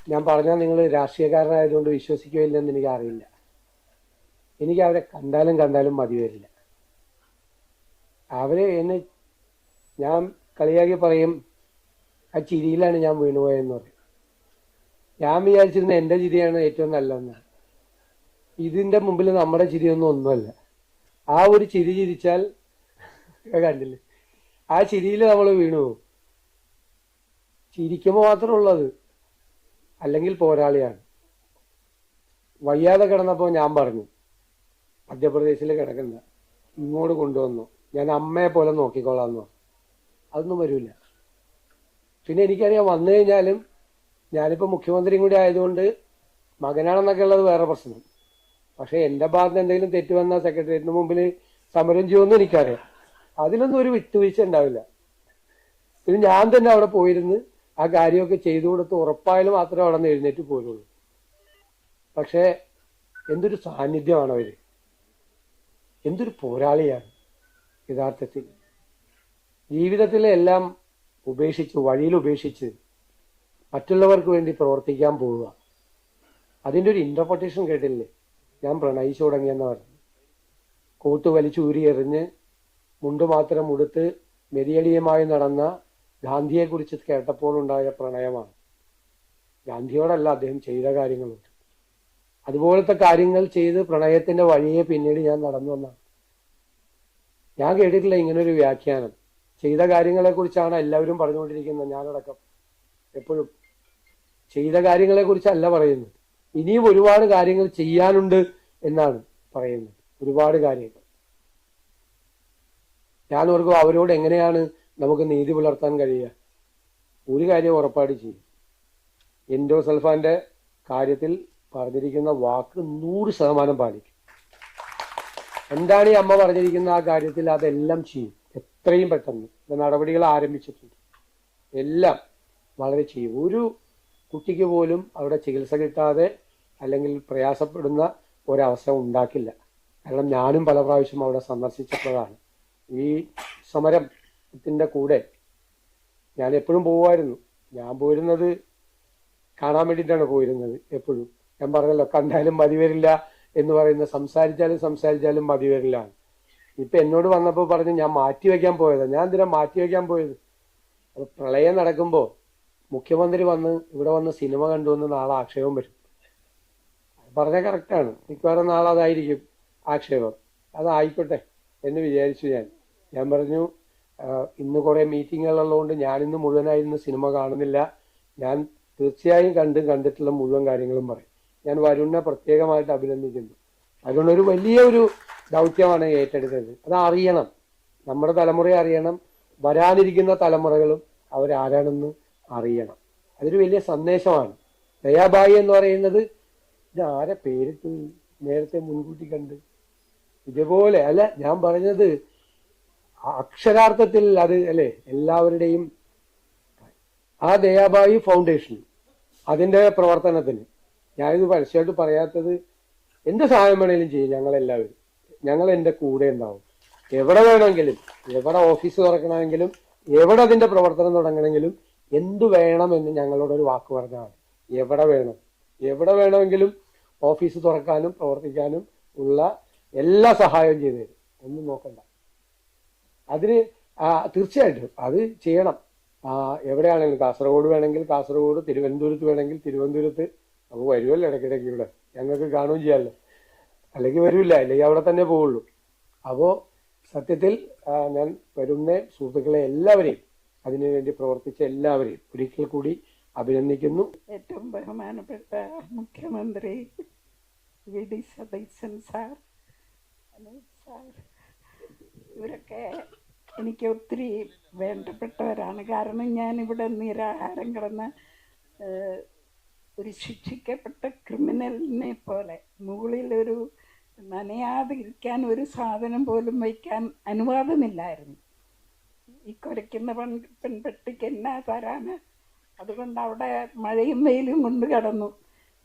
ഞാൻ പറഞ്ഞാൽ നിങ്ങൾ രാഷ്ട്രീയക്കാരനായതുകൊണ്ട് വിശ്വസിക്കുകയില്ലെന്ന് എനിക്കറിയില്ല. എനിക്ക് അവരെ കണ്ടാലും മതി വരില്ല. അവരെ എന്നെ ഞാൻ കളിയാക്കി പറയും, ആ ചിരിയിലാണ് ഞാൻ വീണുപോയെന്ന് പറയും. ഞാൻ വിചാരിച്ചിരുന്ന എൻ്റെ ചിരിയാണ് ഏറ്റവും നല്ലതെന്നാണ്. ഇതിൻ്റെ മുമ്പിൽ നമ്മുടെ ചിരിയൊന്നും ഒന്നുമല്ല. ആ ഒരു ചിരി ചിരിച്ചാൽ കണ്ടില്ലേ, ആ ചിരിയിൽ നമ്മൾ വീണു പോകും. ചിരിക്കുമ്പോൾ മാത്രമുള്ളത്, അല്ലെങ്കിൽ പോരാളിയാണ്. വയ്യാതെ കിടന്നപ്പോൾ ഞാൻ പറഞ്ഞു, മധ്യപ്രദേശിൽ കിടക്കുന്ന ഇങ്ങോട്ട് കൊണ്ടുവന്നു, ഞാൻ അമ്മയെ പോലെ നോക്കിക്കോളാമെന്ന് പറഞ്ഞു. അതൊന്നും വരില്ല. പിന്നെ എനിക്കറിയാം, വന്നു കഴിഞ്ഞാലും ഞാനിപ്പോൾ മുഖ്യമന്ത്രിയും കൂടി ആയതുകൊണ്ട് മകനാണെന്നൊക്കെ ഉള്ളത് വേറെ പ്രശ്നം. പക്ഷേ എൻ്റെ ഭാഗത്ത് എന്തെങ്കിലും തെറ്റ് വന്നാൽ സെക്രട്ടേറിയറ്റിന് മുമ്പിൽ സമരം ചെയ്യുമെന്ന് എനിക്കറിയാം. അതിലൊന്നും ഒരു വിട്ടുവീഴ്ച ഉണ്ടാവില്ല. പിന്നെ ഞാൻ തന്നെ അവിടെ പോയിരുന്ന് ആ കാര്യമൊക്കെ ചെയ്തു കൊടുത്ത് ഉറപ്പായാലും മാത്രമേ അവിടെ നിന്ന് എഴുന്നേറ്റ് പോരുള്ളൂ. പക്ഷേ എന്തൊരു സാന്നിധ്യമാണ് അവർ, എന്തൊരു പോരാളിയാണ് യഥാർത്ഥത്തിൽ. ജീവിതത്തിലെ എല്ലാം ഉപേക്ഷിച്ച്, വഴിയിൽ ഉപേക്ഷിച്ച് മറ്റുള്ളവർക്ക് വേണ്ടി പ്രവർത്തിക്കാൻ പോവുക. അതിൻ്റെ ഒരു ഇന്റർപ്രിട്ടേഷൻ കേട്ടില്ലേ, ഞാൻ പ്രണയിച്ചു തുടങ്ങിയെന്ന് പറഞ്ഞു. കോട്ട് വലിച്ചൂരി എറിഞ്ഞ് മുണ്ട് മാത്രം ഉടുത്ത് മെതിയടിയുമായി നടന്ന ഗാന്ധിയെക്കുറിച്ച് കേട്ടപ്പോൾ ഉണ്ടായ പ്രണയമാണ്. ഗാന്ധിയോടല്ല, അദ്ദേഹം ചെയ്ത കാര്യങ്ങളുണ്ട്. അതുപോലത്തെ കാര്യങ്ങൾ ചെയ്ത് പ്രണയത്തിന്റെ വഴിയെ പിന്നീട് ഞാൻ നടന്നു വന്നാണ്. ഞാൻ കേട്ടിട്ടില്ല ഇങ്ങനൊരു വ്യാഖ്യാനം. ചെയ്ത കാര്യങ്ങളെക്കുറിച്ചാണ് എല്ലാവരും പറഞ്ഞുകൊണ്ടിരിക്കുന്നത്, ഞാനടക്കം. എപ്പോഴും ചെയ്ത കാര്യങ്ങളെക്കുറിച്ചല്ല പറയുന്നത്, ഇനിയും ഒരുപാട് കാര്യങ്ങൾ ചെയ്യാനുണ്ട് എന്നാണ് പറയുന്നത്. ഒരുപാട് കാര്യങ്ങൾ. ഞാൻ ഓർക്കും, അവരോട് എങ്ങനെയാണ് നമുക്ക് നീതി പുലർത്താൻ കഴിയുക? ഒരു കാര്യം ഉറപ്പായിട്ട് ചെയ്യും. എൻഡോസൾഫാന്റെ കാര്യത്തിൽ പറഞ്ഞിരിക്കുന്ന വാക്ക് 100% പാലിക്കും. എന്താണ് ഈ അമ്മ പറഞ്ഞിരിക്കുന്ന ആ കാര്യത്തിൽ, അതെല്ലാം ചെയ്യും. എത്രയും പെട്ടെന്ന് നടപടികൾ ആരംഭിച്ചിട്ടുണ്ട്. എല്ലാം വളരെ ചെയ്യും. ഒരു കുട്ടിക്ക് പോലും അവിടെ ചികിത്സ കിട്ടാതെ അല്ലെങ്കിൽ പ്രയാസപ്പെടുന്ന ഒരവസരം ഉണ്ടാക്കില്ല. കാരണം ഞാനും പല പ്രാവശ്യം അവിടെ സന്ദർശിച്ചപ്പോഴാണ്. ഈ സമരത്തിന്റെ കൂടെ ഞാൻ എപ്പോഴും പോകുമായിരുന്നു. ഞാൻ പോയിരുന്നത് കാണാൻ വേണ്ടിയിട്ടാണ് പോയിരുന്നത് എപ്പോഴും. ഞാൻ പറഞ്ഞല്ലോ, കണ്ടാലും മതി വരില്ല എന്ന് പറയുന്ന, സംസാരിച്ചാലും മതി വരില്ല. ഇപ്പൊ എന്നോട് വന്നപ്പോൾ പറഞ്ഞ് ഞാൻ മാറ്റിവെക്കാൻ പോയതാണ്. ഞാൻ എന്തിനാ മാറ്റിവെക്കാൻ പോയത്? അപ്പൊ പ്രളയം നടക്കുമ്പോ മുഖ്യമന്ത്രി ഇവിടെ വന്ന് സിനിമ കണ്ടുവന്ന് നാളെ ആക്ഷേപം വരും. പറഞ്ഞ കറക്റ്റാണ്. മിക്കവാറും നാളെ അതായിരിക്കും ആക്ഷേപം. അതായിക്കോട്ടെ എന്ന് വിചാരിച്ചു ഞാൻ പറഞ്ഞു, ഇന്ന് കുറെ മീറ്റിങ്ങുകളുള്ളതുകൊണ്ട് ഞാനിന്ന് മുഴുവനായിരുന്നു സിനിമ കാണുന്നില്ല. ഞാൻ തീർച്ചയായും കണ്ടിട്ടുള്ള മുഴുവൻ കാര്യങ്ങളും പറയും. ഞാൻ വരുണിനെ പ്രത്യേകമായിട്ട് അഭിനന്ദിക്കുന്നു. അതുകൊണ്ടൊരു വലിയൊരു ദൗത്യമാണ് ഏറ്റെടുത്തത്. അതറിയണം, നമ്മുടെ തലമുറയെ അറിയണം, വരാനിരിക്കുന്ന തലമുറകളും അവരാരാണെന്ന് അറിയണം. അതൊരു വലിയ സന്ദേശമാണ്. ദയാബായി എന്ന് പറയുന്നത്, ഇത് ആരെ പേരിട്ട് നേരത്തെ മുൻകൂട്ടി കണ്ട്? ഇതുപോലെ അല്ല ഞാൻ പറഞ്ഞത്, അക്ഷരാർത്ഥത്തിൽ അത് അല്ലേ എല്ലാവരുടെയും. ആ ദയാബായി ഫൗണ്ടേഷൻ, അതിന്റെ പ്രവർത്തനത്തിന് ഞാനിത് പരസ്യമായിട്ട് പറയാത്തത്, എന്ത് സഹായം വേണേലും ചെയ്യും ഞങ്ങളെല്ലാവരും. ഞങ്ങൾ എൻ്റെ കൂടെ ഉണ്ടാവും. എവിടെ വേണമെങ്കിലും, എവിടെ ഓഫീസ് തുറക്കണമെങ്കിലും, എവിടെ അതിന്റെ പ്രവർത്തനം തുടങ്ങണമെങ്കിലും, എന്തു വേണമെന്ന് ഞങ്ങളോടൊരു വാക്ക് പറഞ്ഞാൽ എവിടെ വേണമെങ്കിലും ഓഫീസ് തുറക്കാനും പ്രവർത്തിക്കാനും ഉള്ള എല്ലാ സഹായവും ചെയ്തു തരും. ഒന്നും നോക്കണ്ട. അതിന് തീർച്ചയായിട്ടും അത് ചെയ്യണം. എവിടെയാണെങ്കിലും, കാസർഗോഡ് വേണമെങ്കിൽ കാസർഗോഡ്, തിരുവനന്തപുരത്ത് വേണമെങ്കിൽ തിരുവനന്തപുരത്ത്. നമുക്ക് വരുമല്ലോ ഇടയ്ക്കിടയ്ക്ക് ഇവിടെ, ഞങ്ങൾക്ക് കാണുകയും ചെയ്യാമല്ലോ. അല്ലെങ്കിൽ വരില്ല, അല്ലെങ്കിൽ അവിടെ തന്നെ പോവുള്ളൂ. അപ്പോൾ സത്യത്തിൽ ഞാൻ വരുന്ന സുഹൃത്തുക്കളെ എല്ലാവരെയും, അതിനുവേണ്ടി പ്രവർത്തിച്ച എല്ലാവരെയും ഒരിക്കൽ കൂടി അഭിനന്ദിക്കുന്നു. ഏറ്റവും ബഹുമാനപ്പെട്ട മുഖ്യമന്ത്രി വി.ഡി. സതീശൻ സാർ, ഇവരൊക്കെ എനിക്ക് ഒത്തിരി വേണ്ടപ്പെട്ടവരാണ്. കാരണം ഞാനിവിടെ നിരാഹാരം കിടന്ന ഒരു ശിക്ഷിക്കപ്പെട്ട ക്രിമിനലിനെ പോലെ, മുകളിലൊരു നനയാതെ ഇരിക്കാൻ ഒരു സാധനം പോലും വയ്ക്കാൻ അനുവാദമില്ലായിരുന്നു. ഈ കുരയ്ക്കുന്ന പെൺപെട്ടിക്ക് എന്നാ തരാന്? അതുകൊണ്ട് അവിടെ മഴയും വെയിലും കൊണ്ട് കിടന്നു.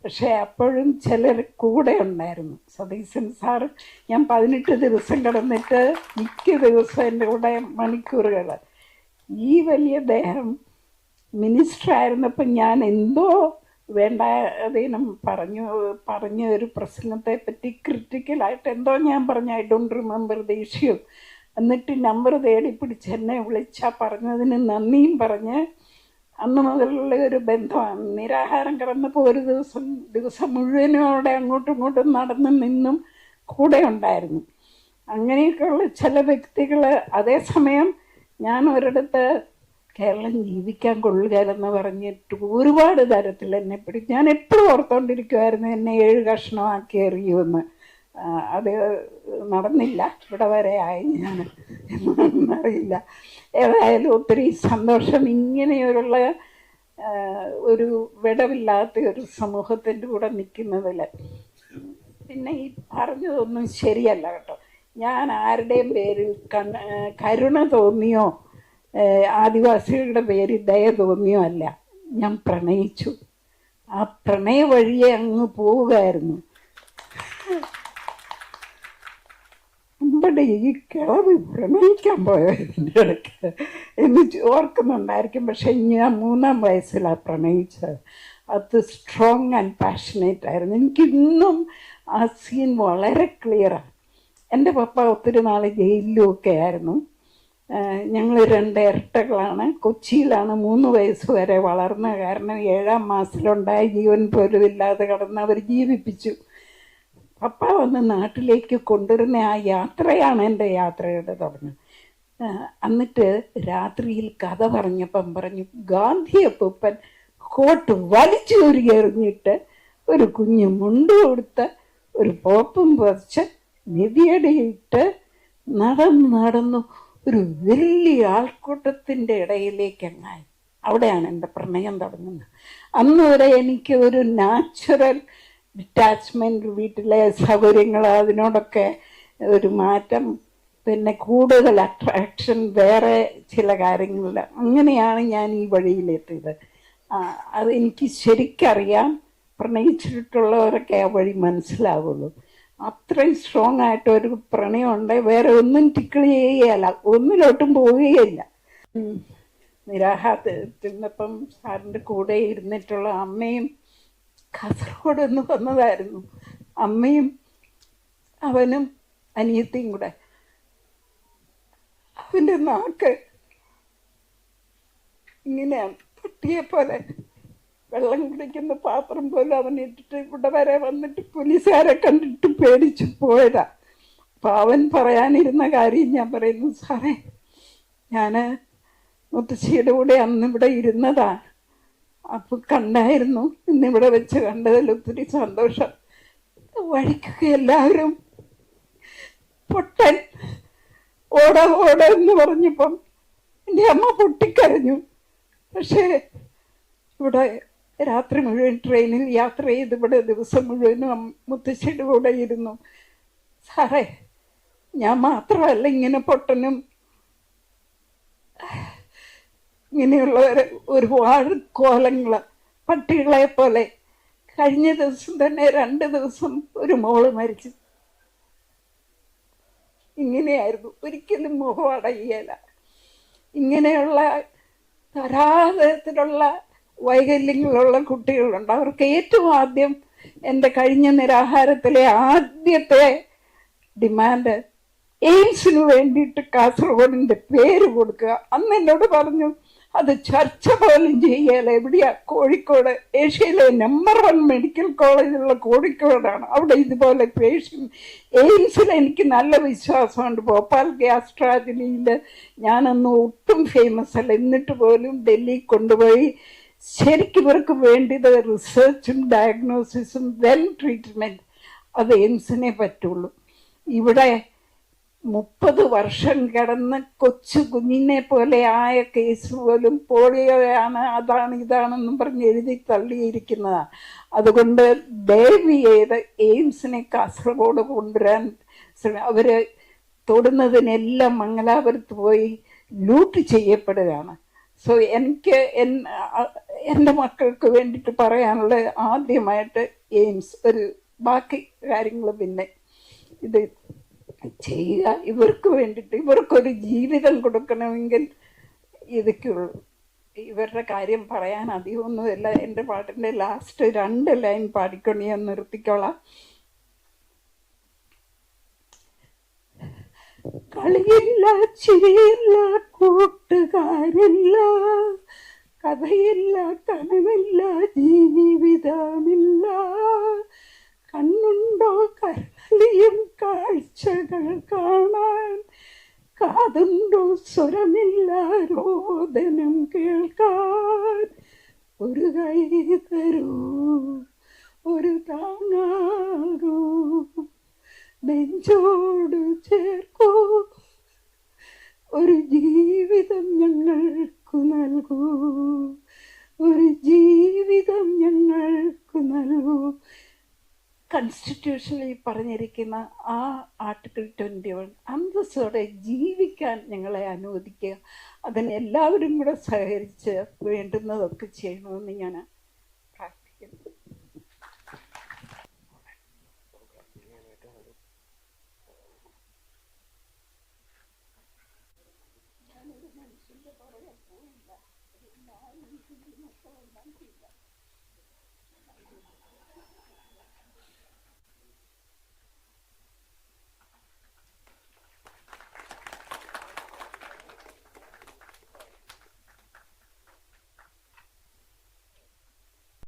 പക്ഷേ അപ്പോഴും ചിലർ കൂടെ ഉണ്ടായിരുന്നു. സതീശൻ സാർ, ഞാൻ 18 ദിവസം കിടന്നിട്ട് മിക്ക ദിവസം എൻ്റെ കൂടെ മണിക്കൂറുകൾ. ഈ വലിയ ദേഹം മിനിസ്റ്റർ ആയിരുന്നപ്പോൾ ഞാൻ എന്തോ വേണ്ടാതീനം പറഞ്ഞ ഒരു പ്രസംഗത്തെ പറ്റി ക്രിട്ടിക്കലായിട്ട് എന്തോ ഞാൻ പറഞ്ഞു, I don't remember the issue. എന്നിട്ട് നമ്പർ തേടി പിടിച്ച് എന്നെ വിളിച്ചാൽ പറഞ്ഞതിന് നന്ദിയും പറഞ്ഞ് അന്ന് മുതലുള്ള ഒരു ബന്ധമാണ്. നിരാഹാരം കിടന്നപ്പോൾ ഒരു ദിവസം മുഴുവനും അവിടെ അങ്ങോട്ടും ഇങ്ങോട്ടും നടന്നും നിന്നും കൂടെ ഉണ്ടായിരുന്നു. അങ്ങനെയൊക്കെയുള്ള ചില വ്യക്തികൾ. അതേസമയം ഞാൻ ഒരിടത്ത് കേരളം ജീവിക്കാൻ കൊള്ളുകയെന്ന് പറഞ്ഞിട്ട് ഒരുപാട് തരത്തിൽ എന്നെ പിടിക്കും. ഞാൻ എപ്പോഴും ഓർത്തുകൊണ്ടിരിക്കുമായിരുന്നു എന്നെ 7 കഷ്ണമാക്കി എറിയുമെന്ന്. അത് നടന്നില്ല, ഇവിടെ വരെ ആയി ഞാൻ എന്നറിയില്ല. ഏതായാലും ഒത്തിരി സന്തോഷം ഇങ്ങനെയുള്ള ഒരു വിടവില്ലാത്ത ഒരു സമൂഹത്തിൻ്റെ കൂടെ നിൽക്കുന്നതിൽ. പിന്നെ ഈ പറഞ്ഞതൊന്നും ശരിയല്ല കേട്ടോ. ഞാൻ ആരുടെയും പേരിൽ കരുണ തോന്നിയോ ആദിവാസികളുടെ പേരിൽ ദയ തോന്നിയോ അല്ല. ഞാൻ പ്രണയിച്ചു. ആ പ്രണയ വഴിയെ അങ്ങ് പോവുകയായിരുന്നു. ഇവിടെ ഈ കിളവ് പ്രണയിക്കാൻ പോയതിൻ്റെ ഇടയ്ക്ക് എന്ന് ഓർക്കുന്നുണ്ടായിരിക്കും. പക്ഷെ ഞാൻ 3-ാം വയസ്സിലാണ് പ്രണയിച്ചത്. അത് സ്ട്രോങ് ആൻഡ് പാഷനേറ്റ് ആയിരുന്നു. എനിക്കിന്നും ആ സീൻ വളരെ ക്ലിയറാണ്. എൻ്റെ പപ്പ ഒത്തിരി നാൾ ജയിലിലുമൊക്കെ ആയിരുന്നു. ഞങ്ങൾ 2 ഇരട്ടകളാണ്. കൊച്ചിയിലാണ് 3 വയസ്സ് വരെ വളർന്ന കാരണം 7-ാം മാസത്തിലുണ്ടായ ജീവൻ പോലും ഇല്ലാതെ കിടന്ന് അവർ ജീവിപ്പിച്ചു. പപ്പ വന്ന് നാട്ടിലേക്ക് കൊണ്ടുവരുന്ന ആ യാത്രയാണ് എൻ്റെ യാത്രയുടെ തുടങ്ങുന്നത്. എന്നിട്ട് രാത്രിയിൽ കഥ പറഞ്ഞപ്പം പറഞ്ഞു, ഗാന്ധിയപ്പൂപ്പൻ കോട്ട് വലിച്ചൂരി എറിഞ്ഞിട്ട് ഒരു കുഞ്ഞു മുണ്ട് കൊടുത്ത് ഒരു പോപ്പും പറിച്ച് നിധിയടിയിട്ട് നടന്നു ഒരു വലിയ ആൾക്കൂട്ടത്തിൻ്റെ ഇടയിലേക്ക് അങ്ങായി. അവിടെയാണ് എൻ്റെ പ്രണയം തുടങ്ങുന്നത്. അന്ന് വരെ എനിക്ക് ഒരു നാച്ചുറൽ ഡിറ്റാച്ച്മെൻറ്റ്, വീട്ടിലെ സൗകര്യങ്ങൾ അതിനോടൊക്കെ ഒരു മാറ്റം, പിന്നെ കൂടുതൽ അട്രാക്ഷൻ വേറെ ചില കാര്യങ്ങളിൽ. അങ്ങനെയാണ് ഞാൻ ഈ വഴിയിലെത്തിയത്. അതെനിക്ക് ശരിക്കറിയാം. പ്രണയിച്ചിട്ടുള്ളവരൊക്കെ ആ വഴി മനസ്സിലാവുള്ളൂ. അത്രയും സ്ട്രോങ് ആയിട്ട് ഒരു പ്രണയം ഉണ്ടെങ്കിൽ വേറെ ഒന്നും ടിക്കിൾ ചെയ്യുകയല്ല, ഒന്നിലോട്ടും പോവുകയില്ല. നിരാഹാരത്തിനപ്പം സാറിൻ്റെ കൂടെ ഇരുന്നിട്ടുള്ള അമ്മയും കാസർഗോഡ് നിന്ന് വന്നതായിരുന്നു. അമ്മയും അവനും അനിയത്തിയും കൂടെ. അവൻ്റെ നാക്ക് ഇങ്ങനെയാണ്, പട്ടിയെ പോലെ വെള്ളം കുടിക്കുന്ന പാത്രം പോലെ അവൻ ഇട്ടിട്ട് ഇവിടെ വരെ വന്നിട്ട് പോലീസുകാരെ കണ്ടിട്ട് പേടിച്ചു പോയതാ. അപ്പം അവൻ പറയാനിരുന്ന കാര്യം ഞാൻ പറയുന്നു, സാറേ ഞാൻ മുത്തശ്ശിയുടെ കൂടെ അന്നിവിടെ ഇരുന്നതാ, അപ്പോൾ കണ്ടായിരുന്നു, ഇന്നിവിടെ വെച്ച് കണ്ടതിൽ ഒത്തിരി സന്തോഷം. വഴിക്കൊക്കെ എല്ലാവരും പൊട്ടൻ ഓട എന്ന് പറഞ്ഞപ്പം എൻ്റെ അമ്മ പൊട്ടിക്കരഞ്ഞു. പക്ഷേ ഇവിടെ രാത്രി മുഴുവൻ ട്രെയിനിൽ യാത്ര ചെയ്ത് ഇവിടെ ദിവസം മുഴുവനും മുത്തശ്ശിയുടെ കൂടെ ഇരുന്നു. സാറേ, ഞാൻ മാത്രമല്ല ഇങ്ങനെ പൊട്ടനും ഇങ്ങനെയുള്ളവരെ ഒരുപാട് കോലങ്ങൾ, പട്ടികളെ പോലെ. കഴിഞ്ഞ ദിവസം തന്നെ 2 ദിവസം ഒരു മോള് മരിച്ചു. ഇങ്ങനെയായിരുന്നു, ഒരിക്കലും മുഖം അടയുകയില്ല. ഇങ്ങനെയുള്ള ധാരാളത്തിലുള്ള വൈകല്യങ്ങളുള്ള കുട്ടികളുണ്ട്. അവർക്ക് ഏറ്റവും ആദ്യം എൻ്റെ കഴിഞ്ഞ നിരാഹാരത്തിലെ ആദ്യത്തെ ഡിമാൻഡ് എയിംസിന് വേണ്ടിയിട്ട് കാസർഗോഡിൻ്റെ പേര് കൊടുക്കുക. അന്ന് എന്നോട് പറഞ്ഞു, അത് ചർച്ച പോലും ചെയ്യല. എവിടെയാ? കോഴിക്കോട്. ഏഷ്യയിലെ നമ്പർ 1 മെഡിക്കൽ കോളേജുള്ള കോഴിക്കോടാണ്. അവിടെ ഇതുപോലെ എയിംസിൽ എനിക്ക് നല്ല വിശ്വാസമുണ്ട്. ഭോപ്പാൽ ഗ്യാസ് ട്രാജഡിയിൽ ഞാനന്ന് ഒട്ടും ഫേമസ് അല്ല, എന്നിട്ട് പോലും ഡൽഹി കൊണ്ടുപോയി ശരിക്കും ഇവർക്ക് വേണ്ടിയത് റിസർച്ചും ഡയഗ്നോസിസും വെൽ ട്രീറ്റ്മെൻറ്റ്, അത് എയിംസിനെ പറ്റുള്ളൂ. ഇവിടെ 30 വർഷം കിടന്ന് കൊച്ചു കുഞ്ഞിനെ പോലെ ആയ കേസ് പോലും പോളിയോയാണ്, അതാണ് ഇതാണെന്നും പറഞ്ഞ് എഴുതി തള്ളിയിരിക്കുന്നതാണ്. അതുകൊണ്ട് ദയവ് ചെയ്ത് എയിംസിനെ കാസർഗോഡ് കൊണ്ടുവരാൻ അവർ തൊടുന്നതിനെല്ലാം മംഗലാപുരത്ത് പോയി ലൂട്ട് ചെയ്യപ്പെടുകയാണ്. സോ എനിക്ക് എൻ്റെ മക്കൾക്ക് വേണ്ടിയിട്ട് പറയാനുള്ളത് ആദ്യമായിട്ട് എയിംസ്, ഒരു ബാക്കി കാര്യങ്ങൾ പിന്നെ ഇത് ചെയ്യുക. ഇവർക്ക് വേണ്ടിയിട്ട്, ഇവർക്കൊരു ജീവിതം കൊടുക്കണമെങ്കിൽ ഇതൊക്കെയുള്ളൂ. ഇവരുടെ കാര്യം പറയാൻ അധികമൊന്നുമില്ല. എൻ്റെ പാട്ടിൻ്റെ ലാസ്റ്റ് 2 ലൈൻ പാടിക്കൊണ്ട് ഞാൻ നിർത്തിക്കോളാം. കളിയില്ല, ചിരിയില്ല, കൂട്ടുകാരില്ല, കഥയില്ല, കനവില്ല, ജീവിതമില്ല. കണ്ണുണ്ടോ കരളിയും കാഴ്ചകൾ കാണാൻ, കാതുണ്ടോ സ്വരമില്ല രോദനം കേൾക്കാൻ. ഒരു കൈ തരൂ, ഒരു താങ്ങാകൂ, നെഞ്ചോട് ചേർക്കൂ, ഒരു ജീവിതം ഞങ്ങൾക്കു നൽകൂ, ഒരു ജീവിതം ഞങ്ങൾക്കു നൽകൂ. കോൺസ്റ്റിറ്റ്യൂഷനിൽ പറഞ്ഞിരിക്കുന്ന ആ ആർട്ടിക്കിൾ 21 അന്തസ്സോടെ ജീവിക്കാൻ ഞങ്ങളെ അനുവദിക്കുക. അതിന് എല്ലാവരും കൂടെ സഹകരിച്ച് വേണ്ടുന്നതൊക്കെ ചെയ്യണമെന്ന് ഞാൻ പ്രാർത്ഥിക്കുന്നു. ഞാനൊരു മനുഷ്യൻ്റെ പുറകെ പോയില്ല.